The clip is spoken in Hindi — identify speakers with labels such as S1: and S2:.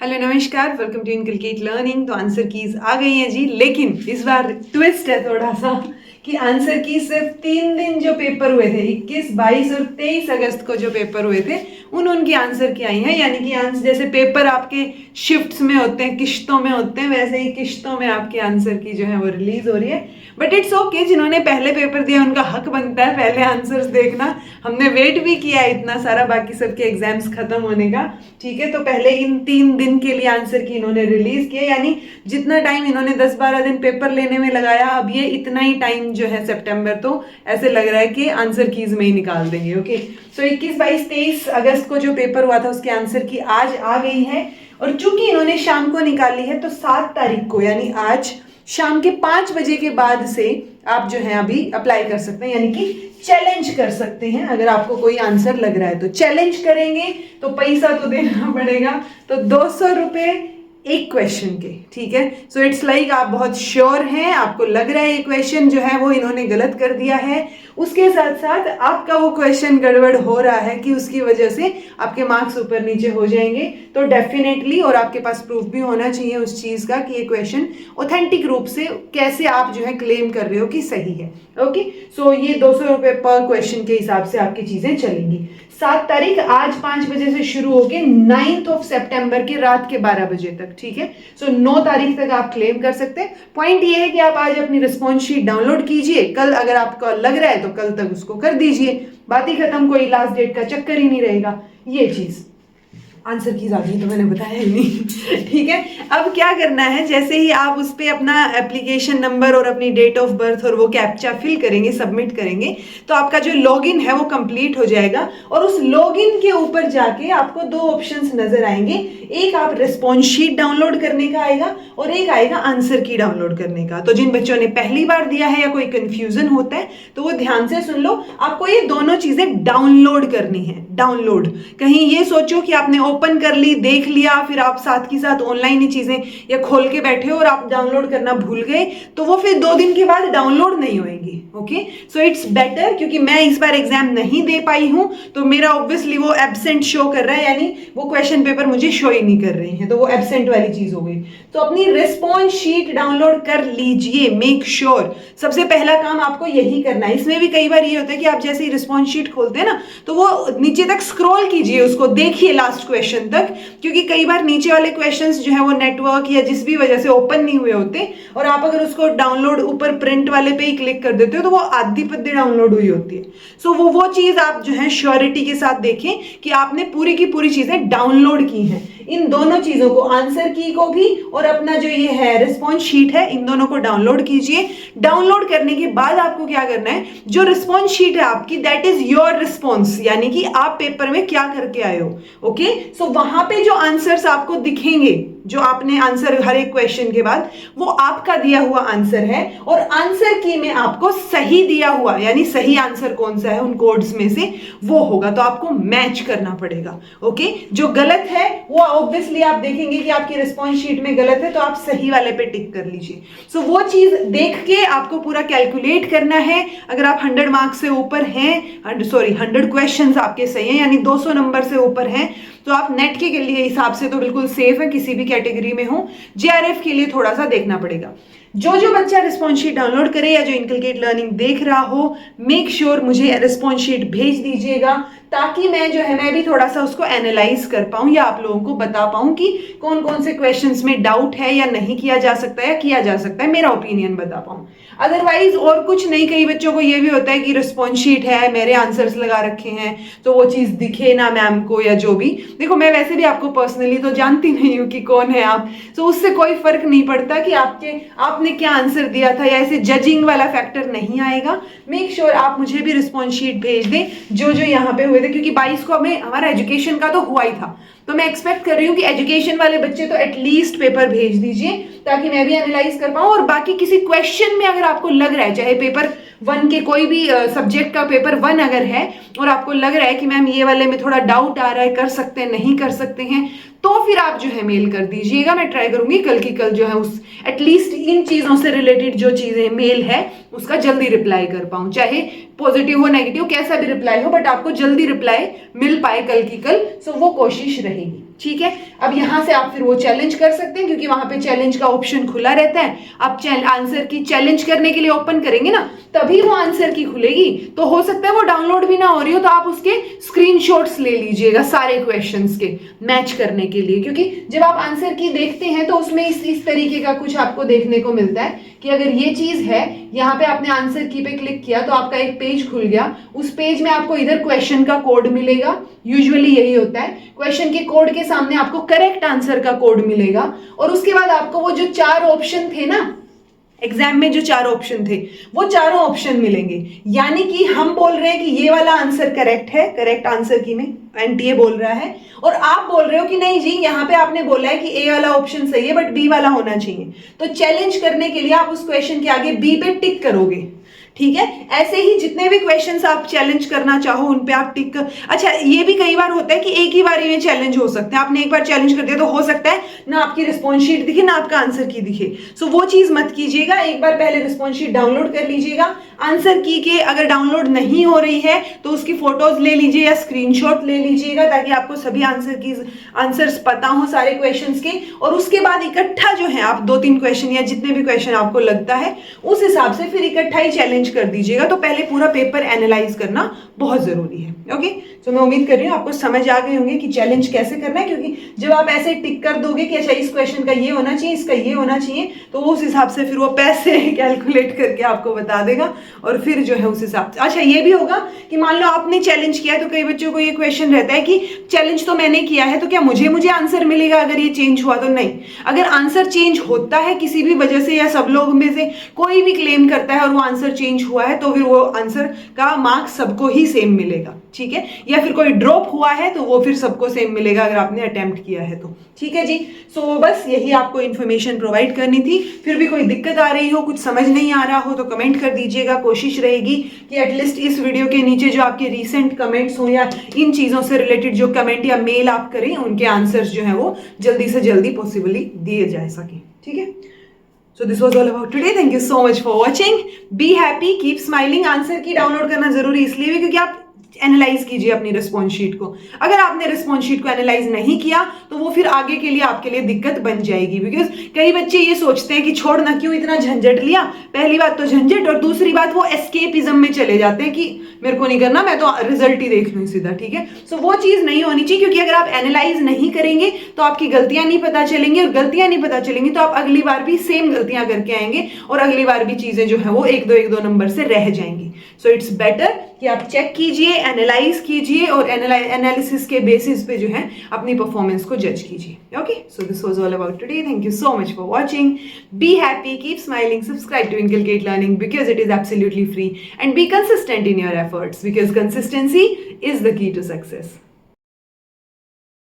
S1: हेलो नमस्कार, वेलकम टू इनकलकेट लर्निंग। तो आंसर कीज आ गई हैं जी, लेकिन इस बार ट्विस्ट है थोड़ा सा कि आंसर की सिर्फ 3 दिन जो पेपर हुए थे, 21, 22 और 23 अगस्त को जो पेपर हुए थे उनकी आंसर की आई हैं। यानी कि आंसर जैसे पेपर आपके शिफ्ट्स में होते हैं, किश्तों में होते हैं, वैसे ही किश्तों में आपके आंसर की जो है वो रिलीज हो रही है। बट इट्स ओके, जिन्होंने पहले पेपर दिया उनका हक बनता है पहले आंसर्स देखना। हमने वेट भी किया है इतना सारा बाकी सबके एग्जाम्स खत्म होने का, ठीक है। तो पहले इन 3 दिन के लिए आंसर की इन्होंने रिलीज किया, यानी जितना टाइम इन्होंने 10-12 दिन पेपर लेने में लगाया, अब ये इतना ही टाइम जो है सितंबर तो ऐसे लग रहा है कि आंसर कीज में ही निकाल देंगे। ओके, सो 21, 22, 23 अगस्त को जो पेपर हुआ था उसके आंसर की आज आ गई है। और चूंकि इन्होंने शाम को निकाली है तो 7 तारीख को यानी आज शाम के 5 बजे के बाद से आप जो है अभी अप्लाई कर सकते हैं, यानी कि चैलेंज कर सकते हैं। अगर आपको कोई आंसर लग रहा है तो चैलेंज करेंगे तो पैसा तो देना पड़ेगा, तो 200 रुपए एक क्वेश्चन के, ठीक है। सो इट्स लाइक आप बहुत श्योर हैं, आपको लग रहा है ये क्वेश्चन जो है वो इन्होंने गलत कर दिया है, उसके साथ साथ आपका वो क्वेश्चन गड़बड़ हो रहा है कि उसकी वजह से आपके मार्क्स ऊपर नीचे हो जाएंगे, तो डेफिनेटली, और आपके पास प्रूफ भी होना चाहिए उस चीज का कि ये क्वेश्चन ऑथेंटिक रूप से कैसे आप जो है क्लेम कर रहे हो कि सही है। ओके, सो ये 200 रुपए पर क्वेश्चन के हिसाब से आपकी चीजें चलेंगी। 7 तारीख आज 5 बजे से शुरू होके 9 सितंबर के रात के 12 बजे तक, ठीक है। सो 9 तारीख तक आप क्लेम कर सकते हैं। पॉइंट ये है कि आप आज अपनी रिस्पॉन्स शीट डाउनलोड कीजिए, कल अगर आपको लग रहा है तो कल तक उसको कर दीजिए, बात ही खत्म, कोई लास्ट डेट का चक्कर ही नहीं रहेगा। ये चीज आंसर की जाती तो मैंने बताया ही नहीं, ठीक है। अब क्या करना है, जैसे ही आप उस पर अपना एप्लीकेशन नंबर और अपनी डेट ऑफ बर्थ और वो कैप्चा फिल करेंगे, सबमिट करेंगे, तो आपका जो लॉगिन है वो कंप्लीट हो जाएगा। और उस लॉगिन के ऊपर जाके आपको 2 ऑप्शंस नजर आएंगे, एक आप रिस्पॉन्स शीट डाउनलोड करने का आएगा और एक आएगा आंसर की डाउनलोड करने का। तो जिन बच्चों ने पहली बार दिया है या कोई कंफ्यूजन होता है तो वो ध्यान से सुन लो, आपको ये दोनों चीजें डाउनलोड करनी है। डाउनलोड, कहीं ये सोचो कि आपने ओपन कर ली, देख लिया, फिर आप साथ की साथ ऑनलाइन ही चीजें या खोल के बैठे हो और आप डाउनलोड करना भूल गए तो वो फिर 2 दिन के बाद डाउनलोड नहीं होएगी। ओके, सो इट्स बेटर, क्योंकि मैं इस बार एग्जाम नहीं दे पाई हूं तो मेरा ऑब्वियसली वो एब्सेंट शो कर रहा है, यानी वो क्वेश्चन पेपर मुझे शो ही नहीं कर रहे हैं, तो वो एब्सेंट वाली चीज हो गई। तो अपनी रिस्पॉन्स शीट डाउनलोड कर लीजिए, मेक श्योर। सबसे पहला काम आपको यही करना है। इसमें भी कई बार ये होता है कि आप जैसे ही रिस्पॉन्स शीट खोलते हैं ना तो वो नीचे तक स्क्रॉल कीजिए, उसको देखिए लास्ट क्वेश्चन तक, क्योंकि कई बार नीचे वाले क्वेश्चंस जो है वो नेटवर्क या जिस भी वजह से ओपन नहीं हुए होते, और आप अगर उसको डाउनलोड ऊपर प्रिंट वाले पे ही क्लिक कर देते हो तो वो आधी पद्दी डाउनलोड हुई होती है। सो वो चीज आप जो है श्योरिटी के साथ देखें कि आपने पूरी की पूरी चीजें डाउनलोड की हैं। इन दोनों चीजों को, आंसर की को भी और अपना जो ये है रिस्पॉन्स शीट है, इन दोनों को डाउनलोड कीजिए। डाउनलोड करने के बाद आपको क्या करना है, जो रिस्पॉन्स शीट है आपकी, दैट इज योर रिस्पॉन्स, यानी कि आप पेपर में क्या करके आए हो। ओके, सो वहां पे जो आंसर्स आपको दिखेंगे, जो आपने आंसर हर एक क्वेश्चन के बाद, वो आपका दिया हुआ आंसर है, और आंसर की में आपको सही दिया हुआ, यानी सही आंसर कौन सा है उन कोड्स में से वो होगा, तो आपको मैच करना पड़ेगा। ओके, जो गलत है वो ऑब्वियसली आप देखेंगे कि आपकी रिस्पॉन्स शीट में गलत है तो आप सही वाले पे टिक कर लीजिए। सो वो चीज देख के आपको पूरा कैलकुलेट करना है। अगर आप 100 मार्क्स से ऊपर हैं, 100 क्वेश्चंस आपके सही हैं, यानी 200 नंबर से ऊपर हैं, तो आप नेट के लिए हिसाब से तो बिल्कुल सेफ है, किसी भी कैटेगरी में हो। जेआरएफ के लिए थोड़ा सा देखना पड़ेगा। जो बच्चा रिस्पॉन्स शीट डाउनलोड करे या जो इनकलकेट लर्निंग देख रहा हो, मेक श्योर मुझे रिस्पॉन्स शीट भेज दीजिएगा, ताकि मैं भी थोड़ा सा उसको एनालाइज कर पाऊं या आप लोगों को बता पाऊं कि कौन कौन से क्वेश्चंस में डाउट है या नहीं किया जा सकता है या किया जा सकता है, मेरा ओपिनियन बता पाऊं। अदरवाइज और कुछ नहीं। कई बच्चों को ये भी होता है कि रिस्पॉन्स शीट है, मेरे आंसर्स लगा रखे हैं, तो वो चीज दिखे ना मैम को या जो भी। देखो, मैं वैसे भी आपको पर्सनली तो जानती नहीं हूँ कि कौन है आप, तो उससे कोई फर्क नहीं पड़ता कि आपने क्या आंसर दिया था, या ऐसे जजिंग वाला फैक्टर नहीं आएगा। मेक श्योर आप मुझे भी रिस्पॉन्स शीट भेज दें जो यहाँ पे हुए थे, क्योंकि 22 को हमें हमारा एजुकेशन का तो हुआ ही था, तो मैं एक्सपेक्ट कर रही हूँ कि एजुकेशन वाले बच्चे तो एटलीस्ट पेपर भेज दीजिए ताकि मैं भी एनालाइज कर पाऊँ। और बाकी किसी क्वेश्चन में अगर आपको लग रहा है, चाहे पेपर 1 के कोई भी सब्जेक्ट का पेपर 1 अगर है और आपको लग रहा है कि मैम ये वाले में थोड़ा डाउट आ रहा है, कर सकते हैं नहीं कर सकते हैं, तो फिर आप जो है मेल कर दीजिएगा। मैं ट्राई करूंगी कल की कल जो है उस एटलीस्ट इन चीजों से रिलेटेड जो चीजें मेल है उसका जल्दी रिप्लाई कर पाऊं, चाहे पॉजिटिव हो नेगेटिव कैसा भी रिप्लाई हो, बट आपको जल्दी रिप्लाई मिल पाए कल की कल। सो वो कोशिश रहेगी, ठीक है। अब यहाँ से आप फिर वो चैलेंज कर सकते हैं, क्योंकि वहां पे चैलेंज का ऑप्शन खुला रहता है। आप आंसर की चैलेंज करने के लिए ओपन करेंगे ना, तभी वो आंसर की खुलेगी। तो हो सकता है वो डाउनलोड भी ना हो रही हो, तो आप उसके स्क्रीनशॉट्स ले लीजिएगा सारे क्वेश्चंस के मैच करने के लिए, क्योंकि जब आप आंसर की देखते हैं तो उसमें इस तरीके का कुछ आपको देखने को मिलता है कि अगर ये चीज है, यहाँ पे आपने आंसर की पे क्लिक किया तो आपका एक पेज खुल गया। उस पेज में आपको इधर क्वेश्चन का कोड मिलेगा, यूजुअली यही होता है, क्वेश्चन के कोड के सामने आपको करेक्ट आंसर का कोड मिलेगा, और उसके बाद आपको वो जो 4 ऑप्शन थे ना एग्जाम में, जो 4 ऑप्शन थे, वो चारों ऑप्शन मिलेंगे। यानी कि हम बोल रहे हैं कि ये वाला आंसर करेक्ट है, करेक्ट आंसर की में एनटीए बोल रहा है, और आप बोल रहे हो कि नहीं जी, यहाँ पे आपने बोला है कि ए वाला ऑप्शन सही है बट बी वाला होना चाहिए। तो चैलेंज करने के लिए आप उस क्वेश्चन के आगे बी पे टिक करोगे, ठीक है। ऐसे ही जितने भी क्वेश्चंस आप चैलेंज करना चाहो उन पे आप टिक। अच्छा, ये भी कई बार होता है कि एक ही बार में चैलेंज हो सकते हैं। आपने एक बार चैलेंज कर दिया तो हो सकता है ना आपकी रिस्पॉन्स शीट दिखे ना आपका आंसर की दिखे। सो वो चीज मत कीजिएगा, एक बार पहले रिस्पॉन्स शीट डाउनलोड कर लीजिएगा। आंसर की के अगर डाउनलोड नहीं हो रही है तो उसकी फोटोज ले लीजिए या स्क्रीनशॉट ले लीजिएगा, ताकि आपको सभी आंसर्स पता हो सारे क्वेश्चंस के। और उसके बाद इकट्ठा जो है आप 2-3 क्वेश्चन या जितने भी क्वेश्चन आपको लगता है उस हिसाब से फिर इकट्ठा ही चैलेंज कर दीजिएगा। तो पहले पूरा पेपर एनालाइज करना बहुत जरूरी है। ओके, तो मैं उम्मीद कर रही हूँ आपको समझ आ गए होंगे कि चैलेंज कैसे करना है, क्योंकि जब आप ऐसे टिक कर दोगे कि अच्छा इस क्वेश्चन का ये होना चाहिए, इसका ये होना चाहिए, तो उस हिसाब से फिर वो पैसे कैलकुलेट करके आपको बता देगा, और फिर जो है उस हिसाब से। अच्छा, ये भी होगा कि मान लो आपने चैलेंज किया है, तो कई बच्चों को ये क्वेश्चन रहता है कि चैलेंज तो मैंने किया है तो क्या मुझे आंसर मिलेगा अगर ये चेंज हुआ? तो नहीं। अगर आंसर चेंज होता है किसी भी वजह से, या सब लोग में से कोई भी क्लेम करता है और वो आंसर चेंज हुआ है, तो फिर वो आंसर का मार्क्स सबको ही सेम मिलेगा, ठीक है। या फिर कोई ड्रॉप हुआ है तो वो फिर सबको सेम मिलेगा अगर आपने अटेम्प्ट किया है तो, ठीक है जी। सो बस यही आपको इन्फॉर्मेशन प्रोवाइड करनी थी। फिर भी कोई दिक्कत आ रही हो, कुछ समझ नहीं आ रहा हो, तो कमेंट कर दीजिएगा। कोशिश रहेगी कि एटलीस्ट इस वीडियो के नीचे जो आपके रीसेंट कमेंट्स हो या इन चीजों से रिलेटेड जो कमेंट या मेल आप करें, उनके आंसर्स जो है वो जल्दी से जल्दी पॉसिबली दिए जा सके, ठीक है। So this was all about today. Thank you so much for watching. Be happy, keep smiling. Answer की डाउनलोड करना जरूरी इसलिए भी क्योंकि आप एनालाइज कीजिए अपनी रिस्पॉन्स शीट को। अगर आपने रिस्पॉन्स शीट को एनालाइज नहीं किया तो वो फिर आगे के लिए आपके लिए दिक्कत बन जाएगी। बिकॉज कई बच्चे ये सोचते हैं कि छोड़ना क्यों इतना झंझट लिया, पहली बात तो झंझट, और दूसरी बात वो एस्केपिज्म में चले जाते हैं कि मेरे को नहीं करना, मैं तो रिजल्ट ही देख लूं सीधा, ठीक है। सो वो चीज नहीं होनी चाहिए, क्योंकि अगर आप एनालाइज नहीं करेंगे तो आपकी गलतियां नहीं पता चलेंगी, और गलतियां नहीं पता चलेंगी तो आप अगली बार भी सेम गलतियां करके आएंगे, और अगली बार भी चीजें जो है वो 1-2 नंबर से रह जाएंगी। सो इट्स बेटर कि आप चेक कीजिए, एनालाइज कीजिए, और एनालिसिस के बेसिस पे जो है अपनी परफॉर्मेंस को जज कीजिए। Okay, so this was all about today. Thank you so much for watching. Be happy, keep smiling, subscribe to Inculcate Learning because it is absolutely free, and be consistent in your efforts because consistency is the key to success.